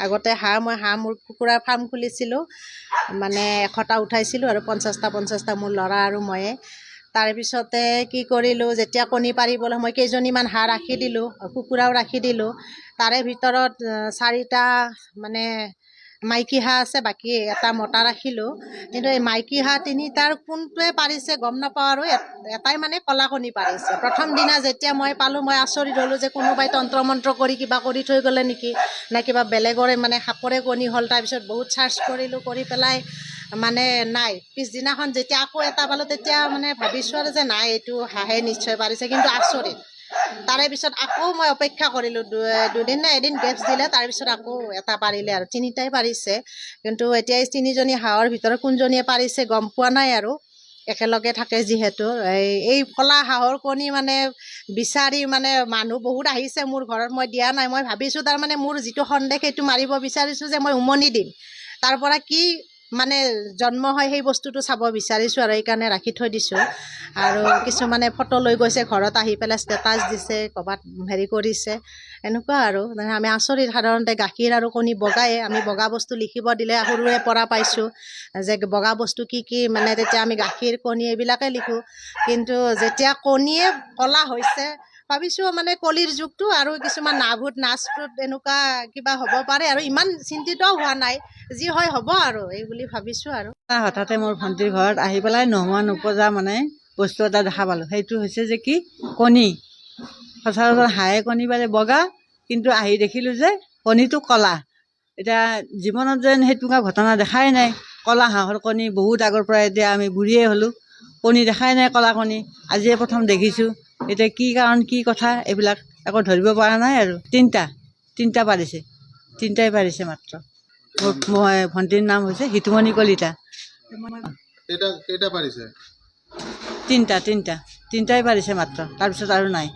আগতে মই কুকুৰাৰ ফাৰ্ম খুলিছিলোঁ, মানে 100টা উঠাইছিলোঁ আৰু 50টা মোৰ ল'ৰা আৰু ময়ে। তাৰপিছতে কি কৰিলোঁ, যেতিয়া কণী পাৰিবলৈ মই কেইজনীমান হাঁহ ৰাখি দিলোঁ, কুকুৰাও ৰাখি দিলোঁ। তাৰে ভিতৰত 4টা মানে মাইকী হাঁহ আছে, বাকী এটা মতা ৰাখিলোঁ। কিন্তু এই মাইকী হাঁহ 3টাৰ কোনটোৱে পাৰিছে গম নাপাওঁ, আৰু এটাই মানে কলা কণী পাৰিছে। প্ৰথম দিনা যেতিয়া মই পালোঁ, মই আচৰিত হ'লোঁ যে কোনোবাই তন্ত্ৰ মন্ত্ৰ কৰি কিবা কৰি থৈ গ'লে নেকি, নে কিবা বেলেগৰে মানে সাপৰে কণী হ'ল। তাৰপিছত বহুত চাৰ্চ কৰিলোঁ, কৰি পেলাই মানে নাই। পিছদিনাখন যেতিয়া আকৌ এটা পালোঁ, তেতিয়া মানে ভাবিছোঁ আৰু যে নাই, এইটো হাঁহে নিশ্চয় পাৰিছে। কিন্তু আচৰিত, তাৰে পিছত আকৌ মই অপেক্ষা কৰিলোঁ, দুদিন নে এদিন গেপছ দিলে। তাৰপিছত আকৌ এটা পাৰিলে, আৰু 3টাই পাৰিছে। কিন্তু এতিয়া এই 3জনী হাঁহৰ ভিতৰত কোনজনীয়ে পাৰিছে গম পোৱা নাই। আৰু একেলগে থাকে যিহেতু, এই কলা হাঁহৰ কণী মানে বিচাৰি মানে মানুহ বহুত আহিছে মোৰ ঘৰত। মই দিয়া নাই। মই ভাবিছোঁ তাৰমানে মোৰ যিটো সন্দেহ, সেইটো মাৰিব বিচাৰিছোঁ যে মই উমনি দিম, তাৰ পৰা কি মানে জন্ম হয় সেই বস্তুটো চাব বিচাৰিছোঁ, আৰু এইকাৰণে ৰাখি থৈ দিছোঁ। আৰু কিছুমানে ফটো লৈ গৈছে ঘৰত, আহি পেলাই ষ্টেটাছ দিছে, ক'ৰবাত হেৰি কৰিছে, এনেকুৱা আৰু। আমি আচৰিত, সাধাৰণতে গাখীৰ আৰু কণী বগাই, আমি বগা বস্তু লিখিব দিলে সৰুৰে পৰা পাইছোঁ যে বগা বস্তু কি কি, মানে তেতিয়া আমি গাখীৰ কণী এইবিলাকে লিখোঁ। কিন্তু যেতিয়া কণীয়ে কলা হৈছে, ভাবিছোঁ মানে কলিৰ যুগটো, আৰু কিছুমান নাচভূত এনেকুৱা কিবা হ'ব পাৰে, আৰু ইমান চিন্তিতও হোৱা নাই, যি হয় হ'ব আৰু এই বুলি ভাবিছোঁ। আৰু হঠাতে মোৰ ভণ্টিৰ ঘৰত আহি পেলাই নোহোৱা নোপোজা মানে বস্তু এটা দেখা পালোঁ। সেইটো হৈছে যে কি, কণী। সচৰাচৰ হাঁহে কণী পাৰে বগা, কিন্তু আহি দেখিলোঁ যে কণীটো কলা। এতিয়া জীৱনত যেন সেইটোকা ঘটনা দেখাই নাই। কলা হাঁহৰ কণী বহুত আগৰ পৰা, এতিয়া আমি বুঢ়ীয়ে হ'লোঁ, কণী দেখাই নাই, কলা কণী আজিয়ে প্ৰথম দেখিছোঁ। এতিয়া কি কাৰণ, কি কথা, এইবিলাক একো ধৰিব পৰা নাই। আৰু 3টা পাৰিছে, 3টাই পাৰিছে মাত্ৰ। মোৰ ভণ্টিৰ নাম হৈছে হিতুমণি কলিতা। কেইটা পাৰিছে? 3টাই পাৰিছে মাত্ৰ, তাৰপিছত আৰু নাই।